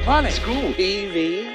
Money, school, TV.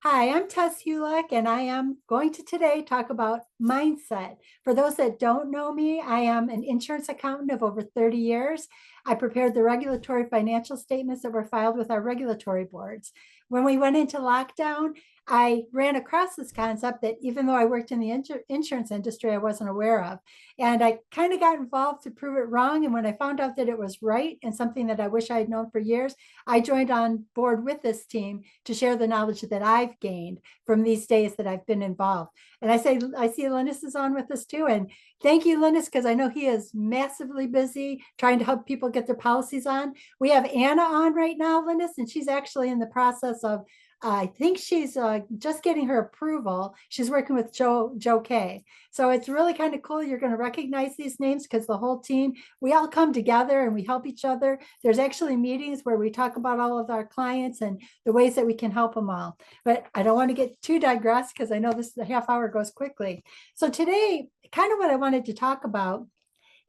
Hi, I'm Tess Hulack, and I am going to today talk about mindset. For those that don't know me, I am an insurance accountant of over 30 years. I prepared the regulatory financial statements that were filed with our regulatory boards. When we went into lockdown, I ran across this concept that even though I worked in the insurance industry, I wasn't aware of. And I kind of got involved to prove it wrong. And when I found out that it was right and something that I wish I had known for years, I joined on board with this team to share the knowledge that I've gained from these days that I've been involved. And I see Linus is on with us too. And thank you, Linus, because I know he is massively busy trying to help people get their policies on. We have Anna on right now, Linus, and she's actually in the process of I think she's just getting her approval. She's working with Joe K. So it's really kind of cool. You're going to recognize these names because the whole team, we all come together and we help each other. There's actually meetings where we talk about all of our clients and the ways that we can help them all. But I don't want to get too digressed because I know this the half hour goes quickly. So today, kind of what I wanted to talk about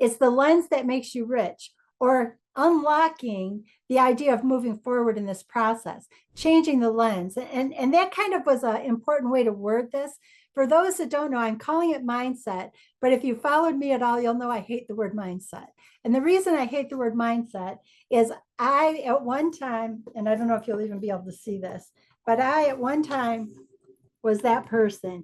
is the lens that makes you rich, or unlocking the idea of moving forward in this process, changing the lens. And that kind of was an important way to word this. For those that don't know, I'm calling it mindset, but if you followed me at all, you'll know I hate the word mindset. And the reason I hate the word mindset is I, at one time, and I don't know if you'll even be able to see this, but I, at one time, was that person.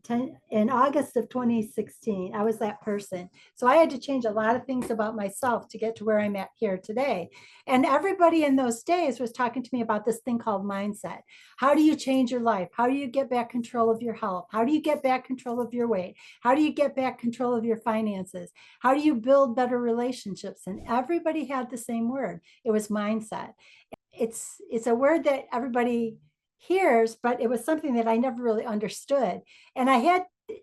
In August of 2016, I was that person. So I had to change a lot of things about myself to get to where I'm at here today. And everybody in those days was talking to me about this thing called mindset. How do you change your life? How do you get back control of your health? How do you get back control of your weight? How do you get back control of your finances? How do you build better relationships? And everybody had the same word. It was mindset. It's a word that everybody hears, but it was something that I never really understood. And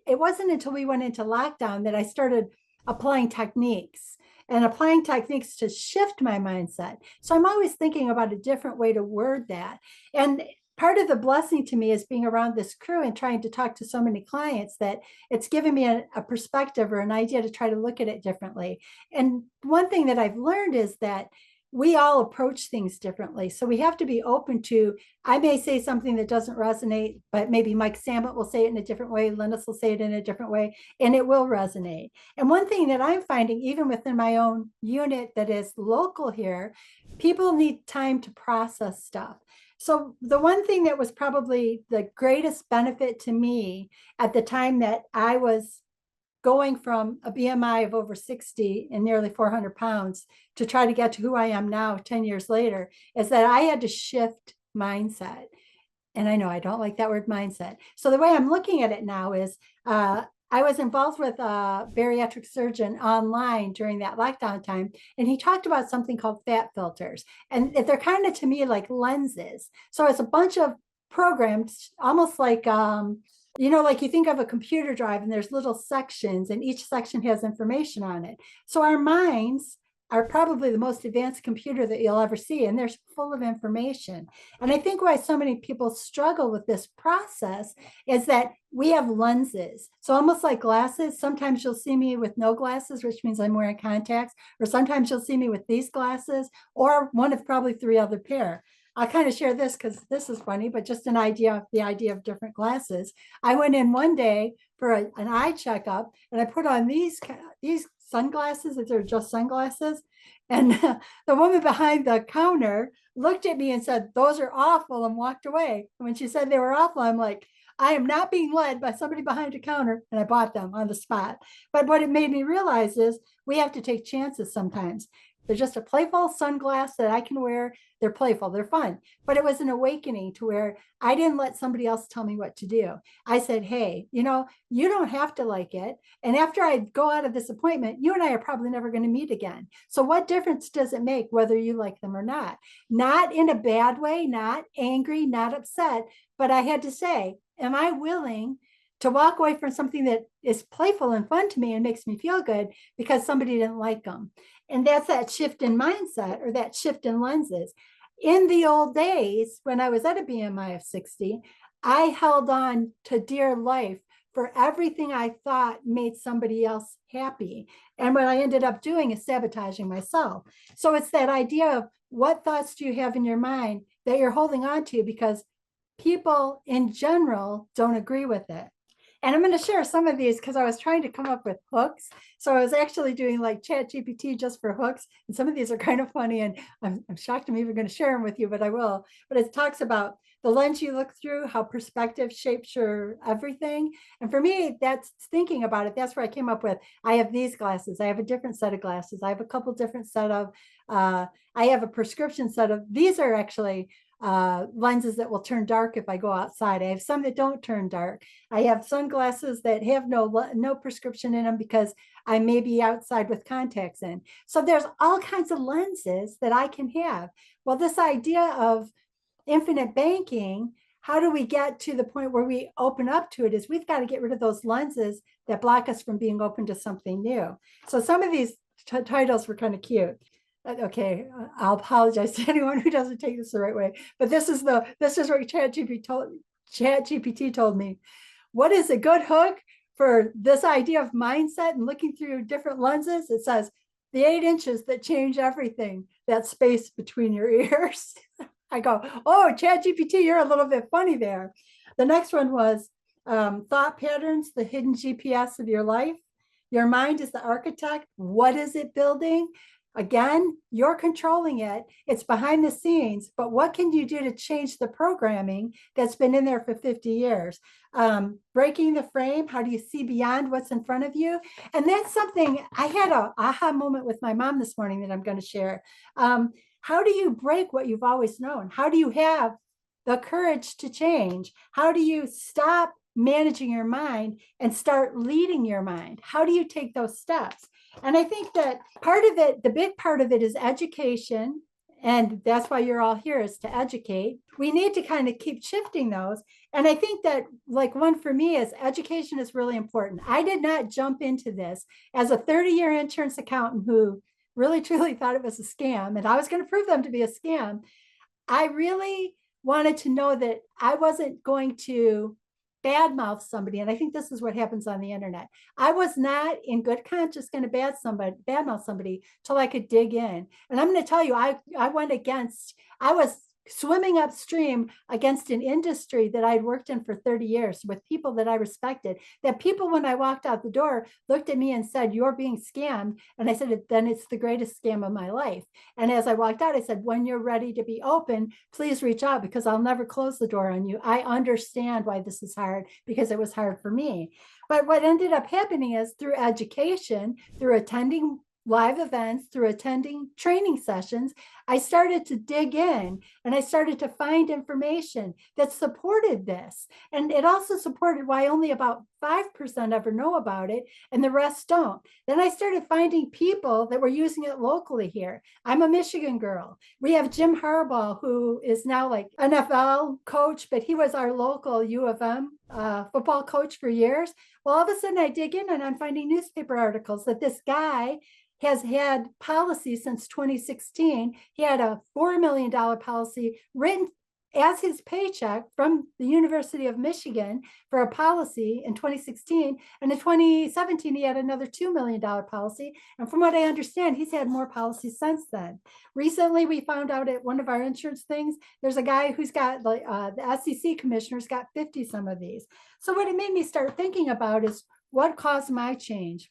it wasn't until we went into lockdown that I started applying techniques to shift my mindset. So I'm always thinking about a different way to word that. And part of the blessing to me is being around this crew and trying to talk to so many clients that it's given me a perspective or an idea to try to look at it differently. And one thing that I've learned is that we all approach things differently. So we have to be open to, I may say something that doesn't resonate, but maybe Mike Samet will say it in a different way, Linus will say it in a different way, and it will resonate. And one thing that I'm finding, even within my own unit that is local here, people need time to process stuff. So the one thing that was probably the greatest benefit to me at the time that I was going from a BMI of over 60 and nearly 400 pounds to try to get to who I am now 10 years later is that I had to shift mindset. And I know I don't like that word mindset. So the way I'm looking at it now is I was involved with a bariatric surgeon online during that lockdown time, and he talked about something called fat filters. And they're kind of to me like lenses. So it's a bunch of programs, almost like like you think of a computer drive and there's little sections and each section has information on it. So our minds are probably the most advanced computer that you'll ever see, and they're full of information. And I think why so many people struggle with this process is that we have lenses. So almost like glasses, sometimes you'll see me with no glasses, which means I'm wearing contacts, or sometimes you'll see me with these glasses or one of probably three other pair. I'll kind of share this because this is funny, but just the idea of different glasses. I went in one day for an eye checkup and I put on these sunglasses, that they're just sunglasses. And the woman behind the counter looked at me and said, "Those are awful," and walked away. And when she said they were awful, I'm like, I am not being led by somebody behind a counter, and I bought them on the spot. But what it made me realize is we have to take chances sometimes. They're just a playful sunglass that I can wear. They're playful, they're fun. But it was an awakening to where I didn't let somebody else tell me what to do. I said, hey, you don't have to like it. And after I go out of this appointment, you and I are probably never going to meet again. So what difference does it make whether you like them or not? Not in a bad way, not angry, not upset, but I had to say, am I willing to walk away from something that is playful and fun to me and makes me feel good because somebody didn't like them? And that's that shift in mindset or that shift in lenses. In the old days, when I was at a BMI of 60, I held on to dear life for everything I thought made somebody else happy. And what I ended up doing is sabotaging myself. So it's that idea of what thoughts do you have in your mind that you're holding on to because people in general don't agree with it? And I'm going to share some of these because I was trying to come up with hooks. So I was actually doing like Chat GPT just for hooks. And some of these are kind of funny. And I'm shocked I'm even going to share them with you, but I will. But it talks about the lens you look through, how perspective shapes your everything. And for me, that's thinking about it. That's where I came up with, I have these glasses. I have a different set of glasses. I have a couple different set of, I have a prescription set of, these are actually lenses that will turn dark if I go outside. I have some that don't turn dark. I have sunglasses that have no prescription in them because I may be outside with contacts in. So there's all kinds of lenses that I can have. Well, this idea of infinite banking, how do we get to the point where we open up to it is we've got to get rid of those lenses that block us from being open to something new. So some of these titles were kind of cute. Okay, I'll apologize to anyone who doesn't take this the right way, but this is what ChatGPT told me. What is a good hook for this idea of mindset and looking through different lenses? It says the 8 inches that change everything, that space between your ears. I go, oh, ChatGPT, you're a little bit funny there. The next one was thought patterns, the hidden GPS of your life. Your mind is the architect. What is it building? Again, you're controlling it. It's behind the scenes, but what can you do to change the programming that's been in there for 50 years? Breaking the frame, how do you see beyond what's in front of you? And that's something, I had an aha moment with my mom this morning that I'm going to share. How do you break what you've always known? How do you have the courage to change? How do you stop managing your mind and start leading your mind? How do you take those steps? And I think that part of it, the big part of it is education. And that's why you're all here, is to educate. We need to kind of keep shifting those. And I think that like one for me is education is really important. I did not jump into this as a 30-year insurance accountant who really truly thought it was a scam. And I was going to prove them to be a scam. I really wanted to know that I wasn't going to badmouth somebody. And I think this is what happens on the internet. I was not in good conscience going to badmouth somebody till I could dig in. And I'm going to tell you, I was swimming upstream against an industry that I'd worked in for 30 years with people that I respected, that people, when I walked out the door, looked at me and said, you're being scammed. And I said, then it's the greatest scam of my life. And as I walked out, I said, when you're ready to be open, please reach out because I'll never close the door on you. I understand why this is hard because it was hard for me. But what ended up happening is through education, through attending live events, through attending training sessions, I started to dig in and I started to find information that supported this. And it also supported why only about 5% ever know about it and the rest don't. Then I started finding people that were using it locally here. I'm a Michigan girl. We have Jim Harbaugh, who is now like NFL coach, but he was our local U of M football coach for years. Well, all of a sudden I dig in and I'm finding newspaper articles that this guy has had policy since 2016. He had a $4 million policy written as his paycheck from the University of Michigan for a policy in 2016. And in 2017, he had another $2 million policy. And from what I understand, he's had more policies since then. Recently, we found out at one of our insurance things, there's a guy who's got the SEC commissioner's got 50 some of these. So what it made me start thinking about is what caused my change.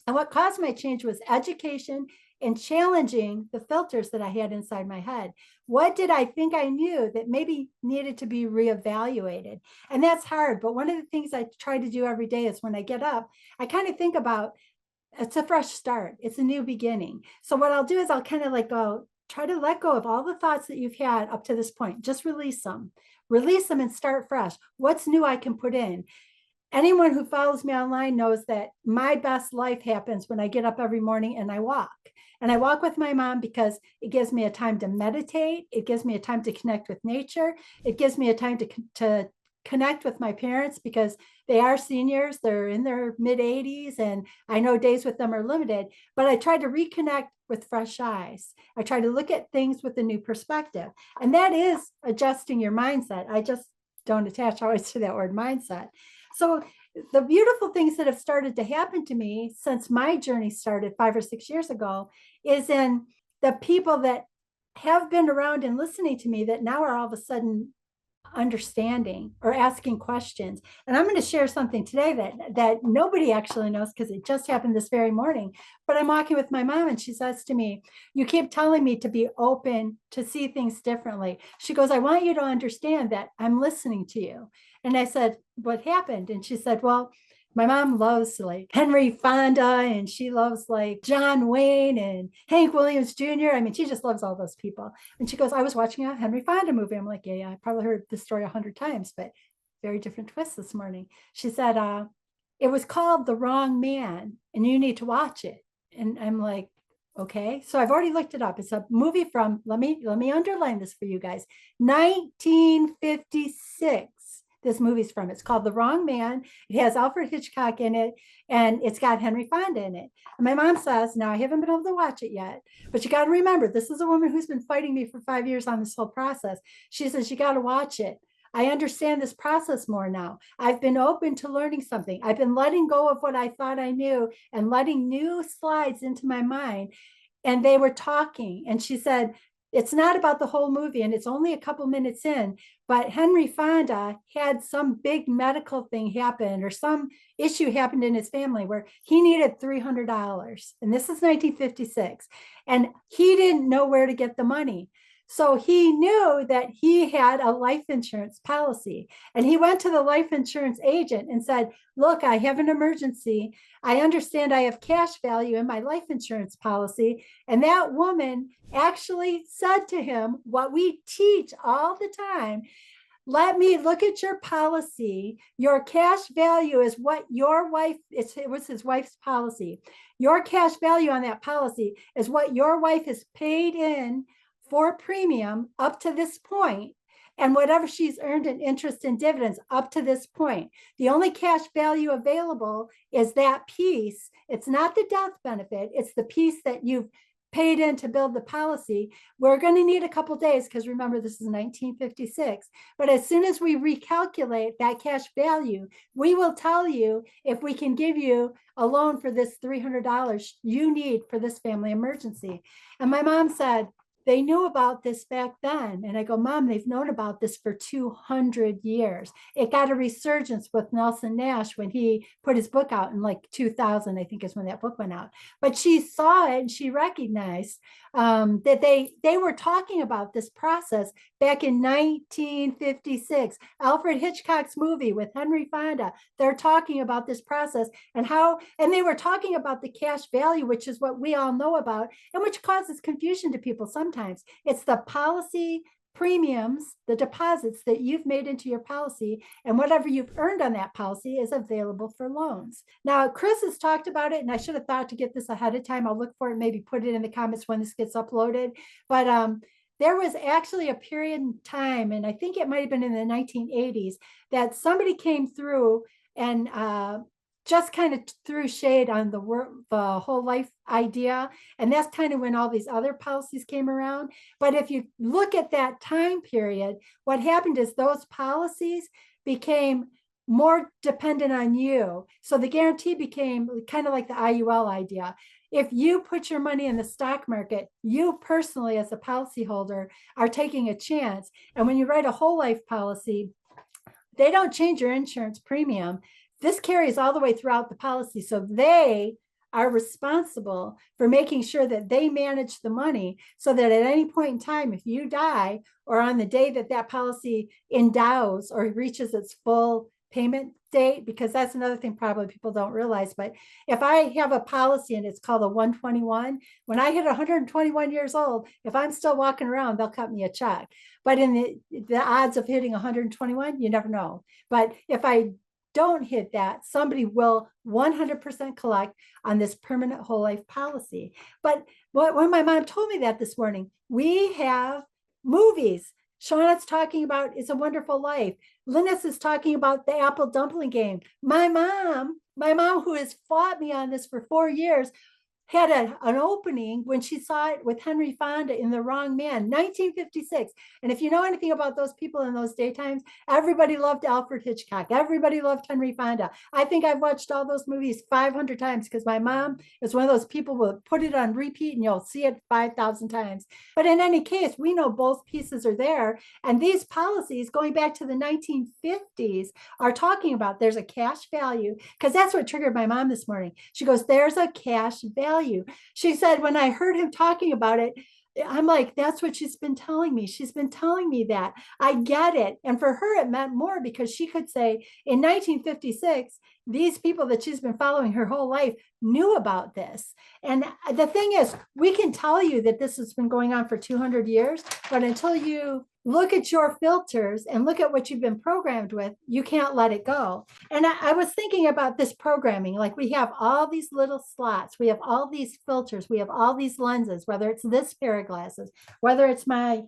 And what caused my change was education and challenging the filters that I had inside my head. What did I think I knew that maybe needed to be reevaluated? And that's hard. But one of the things I try to do every day is when I get up, I kind of think about it's a fresh start. It's a new beginning. So what I'll do is I'll kind of try to let go of all the thoughts that you've had up to this point. Just release them and start fresh. What's new I can put in? Anyone who follows me online knows that my best life happens when I get up every morning and I walk. And I walk with my mom because it gives me a time to meditate. It gives me a time to connect with nature. It gives me a time to connect with my parents because they are seniors. They're in their mid 80s and I know days with them are limited, but I try to reconnect with fresh eyes. I try to look at things with a new perspective. And that is adjusting your mindset. I just don't attach always to that word mindset. So the beautiful things that have started to happen to me since my journey started 5 or 6 years ago is in the people that have been around and listening to me that now are all of a sudden understanding or asking questions. And I'm going to share something today that nobody actually knows because it just happened this very morning. But I'm walking with my mom and she says to me, "You keep telling me to be open to see things differently." She goes, "I want you to understand that I'm listening to you." And I said, "What happened?" And she said, "Well, my mom loves like Henry Fonda and she loves like John Wayne and Hank Williams Jr. I mean, she just loves all those people." And she goes, "I was watching a Henry Fonda movie." I'm like, yeah, I probably heard this story 100 times, but very different twist this morning. She said, "It was called The Wrong Man and you need to watch it." And I'm like, okay. So I've already looked it up. It's a movie from, let me underline this for you guys, 1956. This movie's from. It's called The Wrong Man. It has Alfred Hitchcock in it, and it's got Henry Fonda in it. And my mom says, now I haven't been able to watch it yet, but you got to remember, this is a woman who's been fighting me for 5 years on this whole process. She says, you got to watch it. I understand this process more now. I've been open to learning something. I've been letting go of what I thought I knew and letting new slides into my mind. And they were talking. And she said, it's not about the whole movie and it's only a couple minutes in, but Henry Fonda had some big medical thing happen or some issue happened in his family where he needed $300. And this is 1956. And he didn't know where to get the money. So he knew that he had a life insurance policy. And he went to the life insurance agent and said, look, I have an emergency. I understand I have cash value in my life insurance policy. And that woman actually said to him what we teach all the time: let me look at your policy. Your cash value is what your wife, it was his wife's policy. Your cash value on that policy is what your wife has paid in for premium up to this point, and whatever she's earned in interest and dividends up to this point. The only cash value available is that piece. It's not the death benefit. It's the piece that you've paid in to build the policy. We're going to need a couple days because remember, this is 1956. But as soon as we recalculate that cash value, we will tell you if we can give you a loan for this $300 you need for this family emergency. And my mom said, they knew about this back then. And I go, Mom, they've known about this for 200 years. It got a resurgence with Nelson Nash when he put his book out in like 2000, I think is when that book went out. But she saw it and she recognized that they were talking about this process back in 1956. Alfred Hitchcock's movie with Henry Fonda, they're talking about this process and how, and they were talking about the cash value, which is what we all know about and which causes confusion to people sometimes. It's the policy premiums, the deposits that you've made into your policy, and whatever you've earned on that policy is available for loans. Now, Chris has talked about it, and I should have thought to get this ahead of time. I'll look for it, maybe put it in the comments when this gets uploaded. But there was actually a period in time, and I think it might have been in the 1980s, that somebody came through and just kind of threw shade on the whole life idea. And that's kind of when all these other policies came around. But if you look at that time period, what happened is those policies became more dependent on you. So the guarantee became kind of like the IUL idea. If you put your money in the stock market, you personally, as a policyholder, are taking a chance. And when you write a whole life policy, they don't change your insurance premium. This carries all the way throughout the policy. So they are responsible for making sure that they manage the money so that at any point in time, if you die or on the day that that policy endows or reaches its full payment date, because that's another thing probably people don't realize, but if I have a policy and it's called a 121, when I hit 121 years old, if I'm still walking around, they'll cut me a check. But in the odds of hitting 121, you never know. But if I don't hit that, somebody will 100% collect on this permanent whole life policy. But when my mom told me that this morning, we have movies. Shauna's talking about It's a Wonderful Life. Linus is talking about the Apple Dumpling Game. My mom, who has fought me on this for 4 years, had an opening when she saw it with Henry Fonda in The Wrong Man, 1956. And if you know anything about those people in those daytimes, everybody loved Alfred Hitchcock. Everybody loved Henry Fonda. I think I've watched all those movies 500 times because my mom is one of those people who will put it on repeat and you'll see it 5,000 times. But in any case, we know both pieces are there. And these policies going back to the 1950s are talking about there's a cash value, because that's what triggered my mom this morning. She goes, there's a cash value. She said, when I heard him talking about it, I'm like, that's what she's been telling me. She's been telling me that. I get it. And for her, it meant more because she could say in 1956, these people that she's been following her whole life knew about this. And the thing is, we can tell you that this has been going on for 200 years, but until you look at your filters and look at what you've been programmed with, you can't let it go. And I was thinking about this programming, like we have all these little slots, we have all these filters, we have all these lenses, whether it's this pair of glasses, whether it's my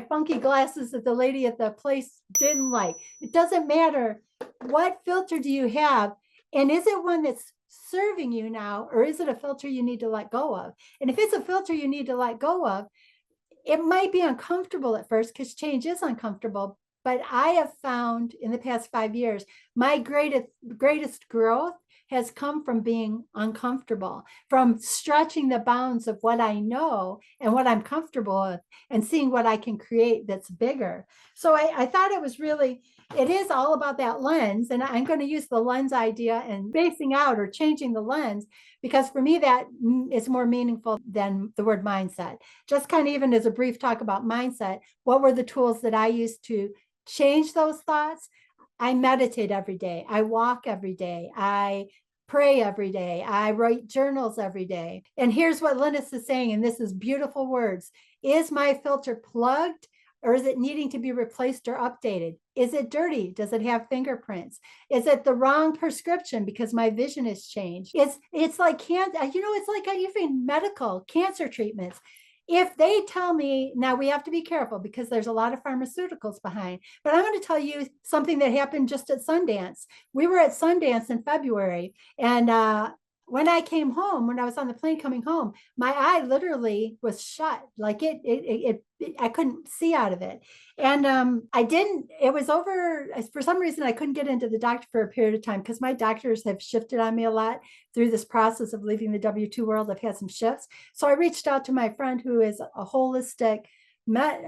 funky glasses that the lady at the place didn't like. It doesn't matter. What filter do you have? And is it one that's serving you now, or is it a filter you need to let go of? And if it's a filter you need to let go of, it might be uncomfortable at first because change is uncomfortable. But I have found in the past 5 years, my greatest growth has come from being uncomfortable, from stretching the bounds of what I know and what I'm comfortable with and seeing what I can create that's bigger. So I thought it is all about that lens. And I'm going to use the lens idea and spacing out or changing the lens, because for me, that is more meaningful than the word mindset. Just kind of even as a brief talk about mindset, what were the tools that I used to change those thoughts? I meditate every day. I walk every day. I pray every day. I write journals every day. And here's what Linus is saying, and this is beautiful words. Is my filter plugged, or is it needing to be replaced or updated? Is it dirty? Does it have fingerprints? Is it the wrong prescription because my vision has changed? It's like cancer, it's like even medical cancer treatments. If they tell me, now we have to be careful because there's a lot of pharmaceuticals behind, but I'm going to tell you something that happened just at Sundance. We were at Sundance in February, and when I came home, when I was on the plane coming home, my eye literally was shut. Like I couldn't see out of it. And it was over, for some reason, I couldn't get into the doctor for a period of time because my doctors have shifted on me a lot through this process of leaving the W-2 world. I've had some shifts. So I reached out to my friend who is a holistic,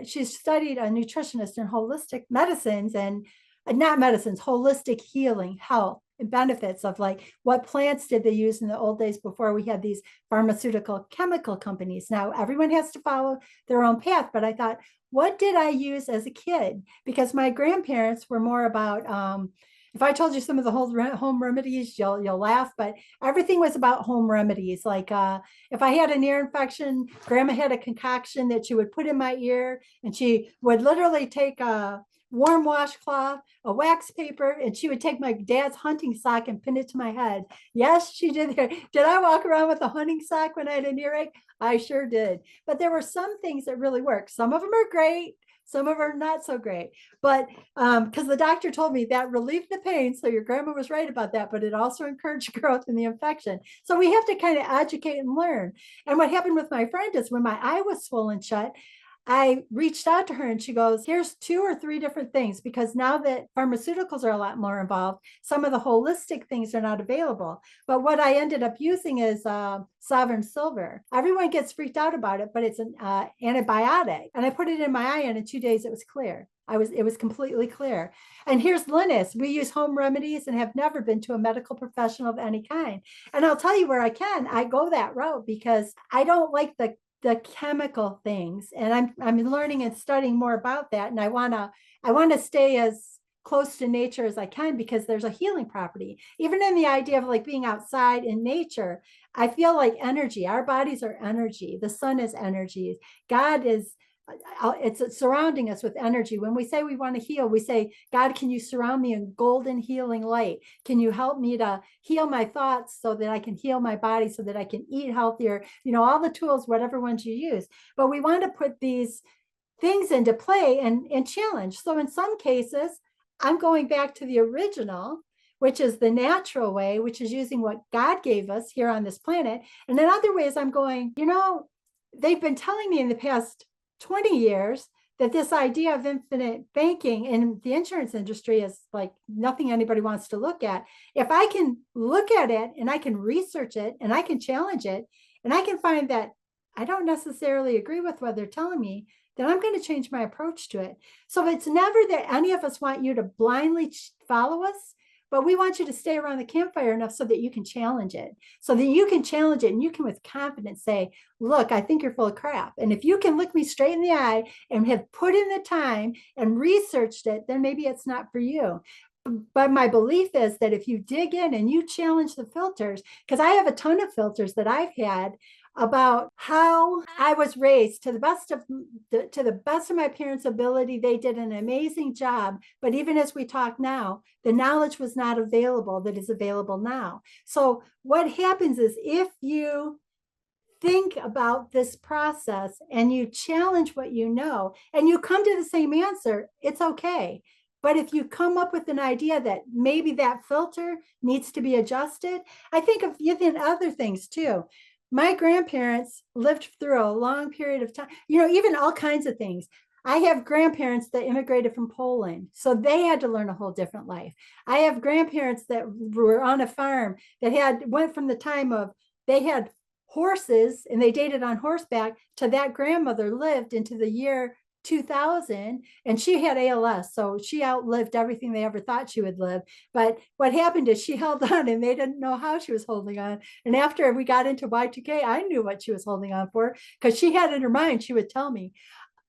she's studied a nutritionist in holistic medicines and not medicines, holistic healing, health, and benefits of like what plants did they use in the old days before we had these pharmaceutical chemical companies. Now everyone has to follow their own path, but I thought, what did I use as a kid? Because my grandparents were more about, if I told you some of the home remedies, you'll laugh, but everything was about home remedies. Like if I had an ear infection, grandma had a concoction that she would put in my ear, and she would literally take a warm washcloth, a wax paper, and she would take my dad's hunting sock and pin it to my head. Yes, she did. Did I walk around with a hunting sock when I had an earache? I sure did. But there were some things that really worked. Some of them are great. Some of them are not so great. But because the doctor told me that relieved the pain. So your grandma was right about that, but it also encouraged growth in the infection. So we have to kind of educate and learn. And what happened with my friend is when my eye was swollen shut, I reached out to her and she goes, here's 2 or 3 different things, because now that pharmaceuticals are a lot more involved, some of the holistic things are not available. But what I ended up using is Sovereign Silver. Everyone gets freaked out about it, but it's an antibiotic. And I put it in my eye, and in 2 days it was clear. It was completely clear. And here's Linus. We use home remedies and have never been to a medical professional of any kind. And I'll tell you where I go that route because I don't like the chemical things, and I'm learning and studying more about that, and I want to stay as close to nature as I can because there's a healing property even in the idea of like being outside in nature. I feel like energy, our bodies are energy, the sun is energy, God is, it's surrounding us with energy. When we say we want to heal, we say, God, can you surround me in golden healing light? Can you help me to heal my thoughts so that I can heal my body, so that I can eat healthier? All the tools, whatever ones you use. But we want to put these things into play and challenge. So in some cases, I'm going back to the original, which is the natural way, which is using what God gave us here on this planet. And in other ways, I'm going, they've been telling me in the past 20 years that this idea of infinite banking in the insurance industry is like nothing anybody wants to look at. If I can look at it and I can research it and I can challenge it and I can find that I don't necessarily agree with what they're telling me, then I'm going to change my approach to it. So it's never that any of us want you to blindly follow us, but we want you to stay around the campfire enough so that you can challenge it, so that you can challenge it and you can with confidence say, look, I think you're full of crap. And if you can look me straight in the eye and have put in the time and researched it, then maybe it's not for you. But my belief is that if you dig in and you challenge the filters, because I have a ton of filters that I've had about how I was raised to the best of my parents' ability. They did an amazing job, but even as we talk now, the knowledge was not available that is available now. So what happens is if you think about this process and you challenge what you know and you come to the same answer, it's okay. But if you come up with an idea that maybe that filter needs to be adjusted, I think of even other things too. My grandparents lived through a long period of time, even all kinds of things. I have grandparents that immigrated from Poland, so they had to learn a whole different life. I have grandparents that were on a farm that went from the time of they had horses and they dated on horseback to that grandmother lived into the year 2000, and she had ALS, so she outlived everything they ever thought she would live. But what happened is she held on and they didn't know how she was holding on. And after we got into Y2K, I knew what she was holding on for, because she had in her mind, she would tell me,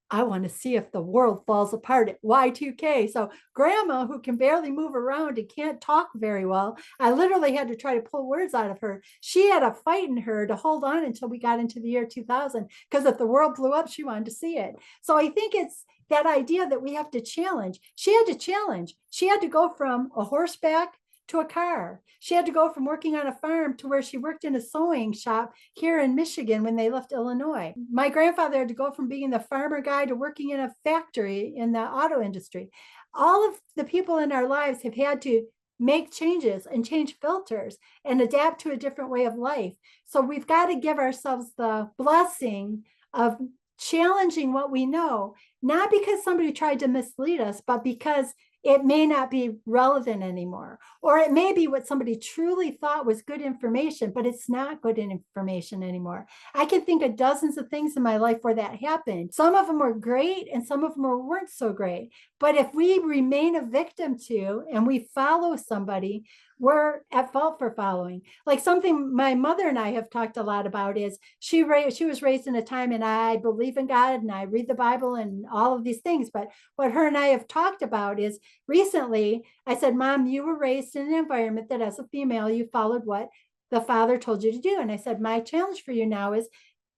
I want to see if the world falls apart at Y2K. So grandma, who can barely move around and can't talk very well, I literally had to try to pull words out of her. She had a fight in her to hold on until we got into the year 2000, because if the world blew up, she wanted to see it. So I think it's that idea that we have to challenge. She had to challenge. She had to go from a horseback to a car. She had to go from working on a farm to where she worked in a sewing shop here in Michigan when they left Illinois. My grandfather had to go from being the farmer guy to working in a factory in the auto industry. All of the people in our lives have had to make changes and change filters and adapt to a different way of life. So we've got to give ourselves the blessing of challenging what we know, not because somebody tried to mislead us, but because it may not be relevant anymore, or it may be what somebody truly thought was good information, but it's not good information anymore. I can think of dozens of things in my life where that happened. Some of them were great and some of them weren't so great. But if we remain a victim to and we follow somebody, we're at fault for following. Like something my mother and I have talked a lot about is she was raised in a time, and I believe in God and I read the Bible and all of these things. But what her and I have talked about is recently I said, Mom, you were raised in an environment that as a female, you followed what the father told you to do. And I said, my challenge for you now is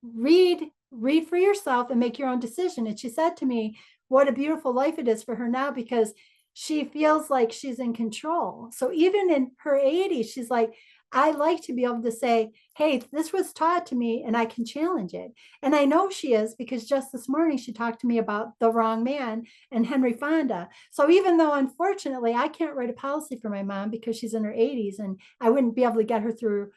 read for yourself and make your own decision. And she said to me, what a beautiful life it is for her now, because she feels like she's in control. So even in her 80s, she's like, I like to be able to say, hey, this was taught to me and I can challenge it. And I know she is, because just this morning she talked to me about The Wrong Man and Henry Fonda. So even though unfortunately I can't write a policy for my mom because she's in her 80s and I wouldn't be able to get her through,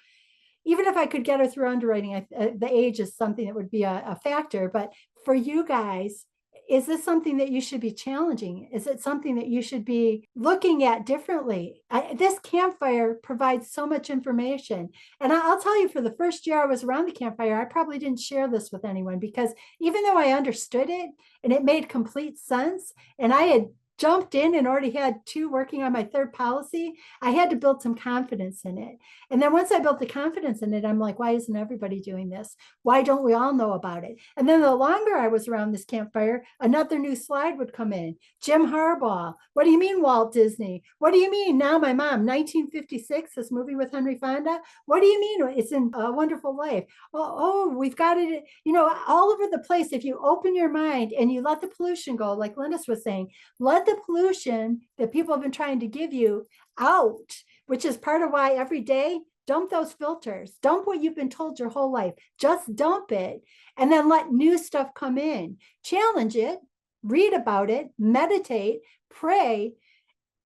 even if I could get her through underwriting, the age is something that would be a factor. But for you guys, is this something that you should be challenging? Is it something that you should be looking at differently? This campfire provides so much information. And I'll tell you, for the first year I was around the campfire, I probably didn't share this with anyone, because even though I understood it and it made complete sense, and I had jumped in and already had two working on my third policy, I had to build some confidence in it. And then once I built the confidence in it, I'm like, why isn't everybody doing this? Why don't we all know about it? And then the longer I was around this campfire, another new slide would come in. Jim Harbaugh. What do you mean Walt Disney? What do you mean now my mom, 1956, this movie with Henry Fonda? What do you mean it's in A Wonderful Life? We've got it, all over the place. If you open your mind and you let the pollution go, like Linus was saying, let the pollution that people have been trying to give you out, which is part of why every day, dump those filters, dump what you've been told your whole life, just dump it, and then let new stuff come in, challenge it, read about it, meditate, pray,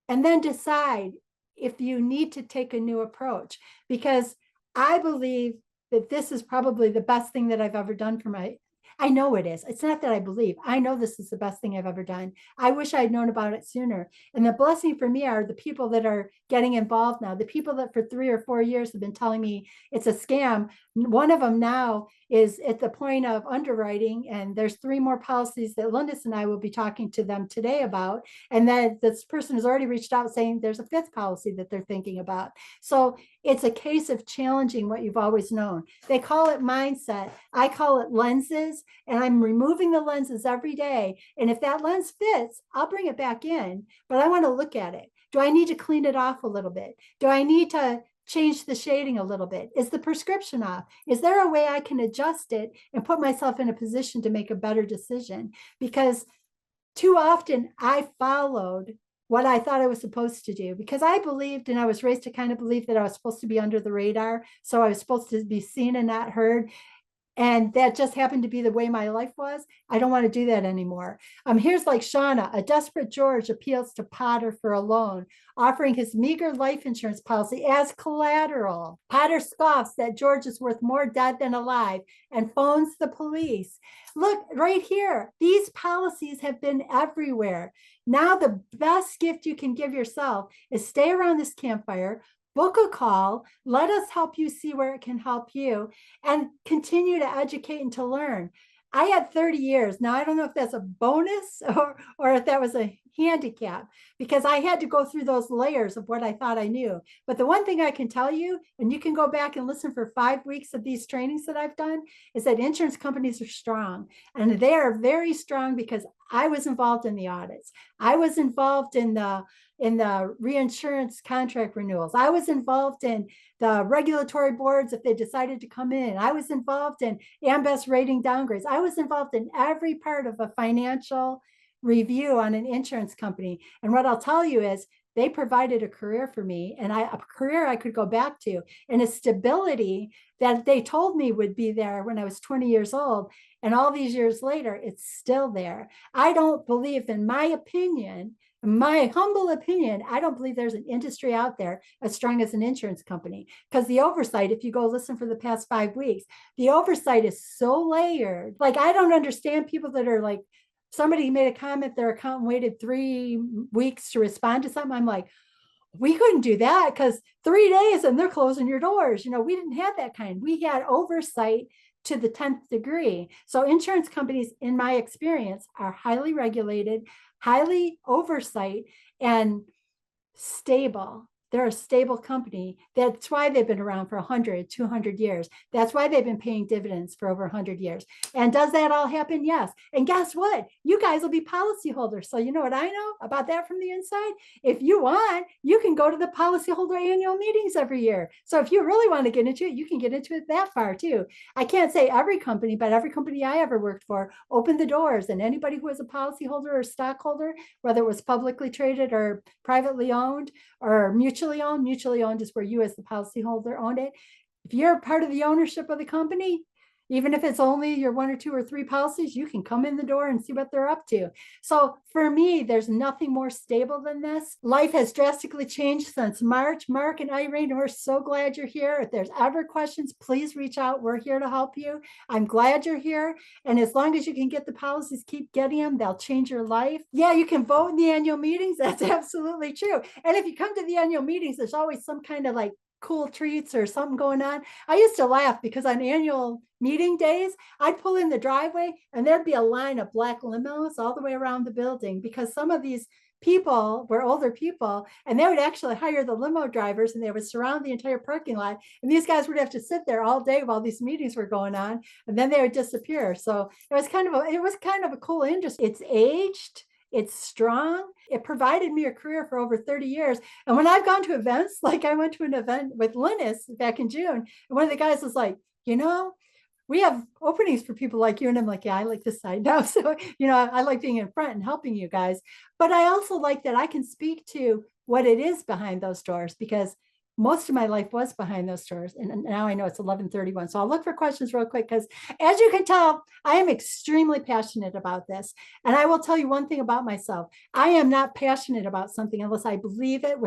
and then decide, if you need to take a new approach, because I believe that this is probably the best thing that I've ever done for my, I know it is. It's not that I believe. I know this is the best thing I've ever done. I wish I'd known about it sooner. And the blessing for me are the people that are getting involved now, the people that for 3 or 4 years have been telling me it's a scam. One of them now is at the point of underwriting, and there's 3 more policies that Linus and I will be talking to them today about. And then this person has already reached out saying there's a 5th policy that they're thinking about. So it's a case of challenging what you've always known. They call it mindset. I call it lenses, and I'm removing the lenses every day. And if that lens fits, I'll bring it back in, but I want to look at it. Do I need to clean it off a little bit? Do I need to change the shading a little bit? Is the prescription off? Is there a way I can adjust it and put myself in a position to make a better decision? Because too often I followed what I thought I was supposed to do, because I believed, and I was raised to kind of believe that I was supposed to be under the radar. So I was supposed to be seen and not heard. And that just happened to be the way my life was. I don't want to do that anymore. Here's like Shauna, a desperate George appeals to Potter for a loan, offering his meager life insurance policy as collateral. Potter scoffs that George is worth more dead than alive and phones the police. Look right here. These policies have been everywhere. Now the best gift you can give yourself is stay around this campfire, book a call, let us help you see where it can help you, and continue to educate and to learn. I had 30 years. Now, I don't know if that's a bonus or if that was a handicap, because I had to go through those layers of what I thought I knew. But the one thing I can tell you, and you can go back and listen for 5 weeks of these trainings that I've done, is that insurance companies are strong. And they are very strong because I was involved in the audits. I was involved in the reinsurance contract renewals. I was involved in the regulatory boards if they decided to come in. I was involved in AM rating downgrades. I was involved in every part of a financial review on an insurance company. And what I'll tell you is they provided a career for me, and a career I could go back to, and a stability that they told me would be there when I was 20 years old. And all these years later, it's still there. I don't believe, in my opinion, my humble opinion, I don't believe there's an industry out there as strong as an insurance company, because the oversight, if you go listen for the past 5 weeks, the oversight is so layered. Like, I don't understand people that are like, somebody made a comment, their accountant waited 3 weeks to respond to something. I'm like, we couldn't do that because 3 days and they're closing your doors. We didn't have that kind. We had oversight to the 10th degree. So insurance companies, in my experience, are highly regulated, highly oversight, and stable. They're a stable company. That's why they've been around for 100, 200 years. That's why they've been paying dividends for over 100 years. And does that all happen? Yes. And guess what? You guys will be policyholders. So you know what I know about that from the inside? If you want, you can go to the policyholder annual meetings every year. So if you really want to get into it, you can get into it that far too. I can't say every company, but every company I ever worked for opened the doors, and anybody who was a policyholder or stockholder, whether it was publicly traded or privately owned or mutually owned is where you as the policyholder owned it. If you're part of the ownership of the company, even if it's only your 1 or 2 or 3 policies, you can come in the door and see what they're up to. So for me, there's nothing more stable than this. Life has drastically changed since March. Mark and Irene, we're so glad you're here. If there's ever questions, please reach out. We're here to help you. I'm glad you're here. And as long as you can get the policies, keep getting them. They'll change your life. Yeah, you can vote in the annual meetings. That's absolutely true. And if you come to the annual meetings, there's always some kind of like cool treats or something going on. I used to laugh because on annual meeting days, I'd pull in the driveway and there'd be a line of black limos all the way around the building, because some of these people were older people, and they would actually hire the limo drivers and they would surround the entire parking lot. And these guys would have to sit there all day while these meetings were going on, and then they would disappear. So it was kind of a cool industry. It's aged. It's strong. It provided me a career for over 30 years. And when I've gone to events, like I went to an event with Linus back in June, and one of the guys was like, we have openings for people like you. And I'm like, yeah, I like this side now. So, I like being in front and helping you guys. But I also like that I can speak to what it is behind those doors, because most of my life was behind those doors. And now I know it's 11:31. So I'll look for questions real quick, because as you can tell, I am extremely passionate about this. And I will tell you one thing about myself. I am not passionate about something unless I believe in it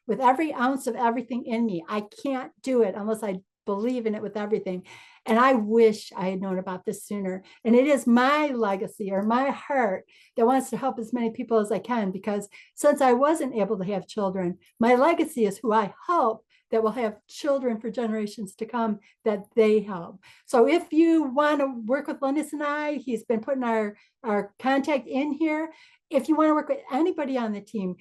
with every ounce of everything in me. I can't do it unless I believe in it with everything. And I wish I had known about this sooner. And it is my legacy, or my heart, that wants to help as many people as I can, because since I wasn't able to have children, my legacy is who I hope that will have children for generations to come that they help. So if you want to work with Linus and I, he's been putting our contact in here. If you want to work with anybody on the team,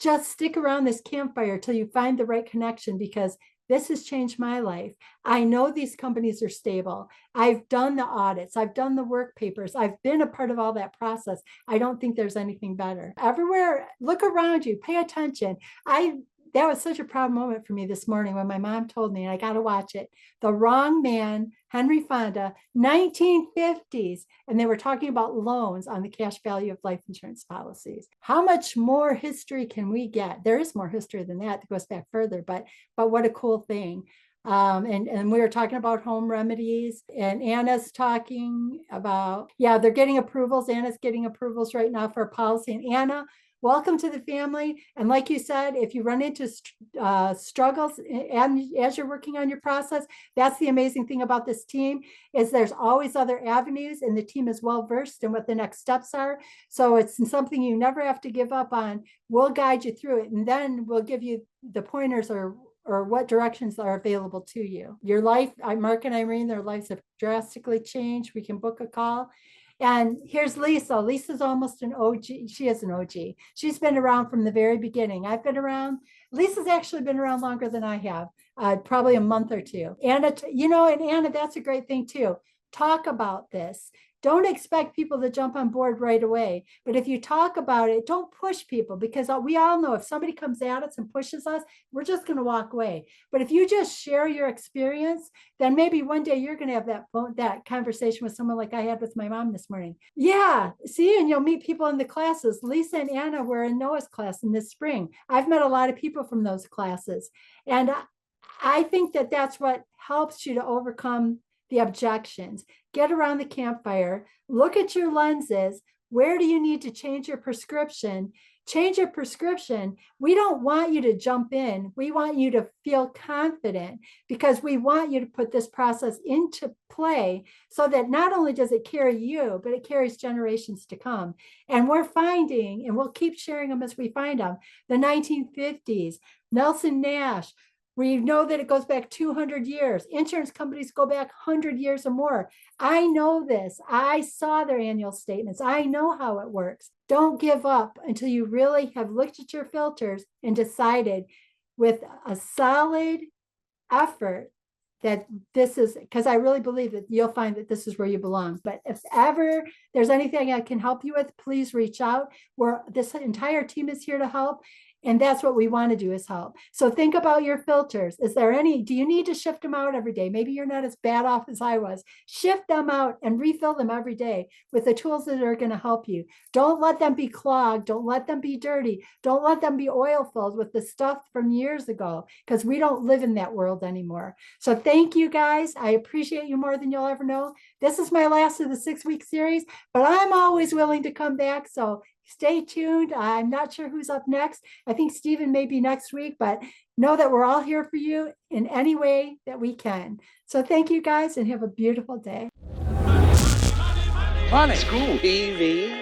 just stick around this campfire till you find the right connection, because this has changed my life. I know these companies are stable. I've done the audits. I've done the work papers. I've been a part of all that process. I don't think there's anything better. Everywhere, look around you, pay attention. That was such a proud moment for me this morning when my mom told me, and I got to watch it, The Wrong Man, Henry Fonda, 1950s. And they were talking about loans on the cash value of life insurance policies. How much more history can we get? There is more history than that goes back further, but what a cool thing. And we were talking about home remedies, and Anna's talking about, yeah, they're getting approvals. Anna's getting approvals right now for a policy. And Anna, welcome to the family. And like you said, if you run into struggles and as you're working on your process, that's the amazing thing about this team, is there's always other avenues, and the team is well versed in what the next steps are. So it's something you never have to give up on. We'll guide you through it, and then we'll give you the pointers or what directions are available to you. Your life, Mark and Irene, their lives have drastically changed. We can book a call. And here's Lisa. Lisa's almost an OG. She is an OG. She's been around from the very beginning. I've been around. Lisa's actually been around longer than I have, probably a month or two. Anna, and Anna, that's a great thing too. Talk about this. Don't expect people to jump on board right away. But if you talk about it, don't push people, because we all know if somebody comes at us and pushes us, we're just going to walk away. But if you just share your experience, then maybe one day you're going to have that conversation with someone like I had with my mom this morning. Yeah, see, and you'll meet people in the classes. Lisa and Anna were in Noah's class in this spring. I've met a lot of people from those classes. And I think that that's what helps you to overcome the objections. Get around the campfire, look at your lenses. Where do you need to change your prescription? Change your prescription. We don't want you to jump in. We want you to feel confident, because we want you to put this process into play so that not only does it carry you, but it carries generations to come. And we're finding, and we'll keep sharing them as we find them, the 1950s, Nelson Nash. We know that it goes back 200 years. Insurance companies go back 100 years or more. I know this. I saw their annual statements. I know how it works. Don't give up until you really have looked at your filters and decided with a solid effort that this is, because I really believe that you'll find that this is where you belong. But if ever there's anything I can help you with, please reach out. This entire team is here to help. And that's what we want to do, is help. So think about your filters. Do you need to shift them out every day? Maybe you're not as bad off as I was. Shift them out and refill them every day with the tools that are going to help you. Don't let them be clogged. Don't let them be dirty. Don't let them be oil filled with the stuff from years ago, because we don't live in that world anymore. So thank you guys. I appreciate you more than you'll ever know. This is my last of the 6-week series, but I'm always willing to come back. So stay tuned. I'm not sure who's up next. I think Stephen may be next week, but know that we're all here for you in any way that we can. So thank you guys, and have a beautiful day. Money. School. TV.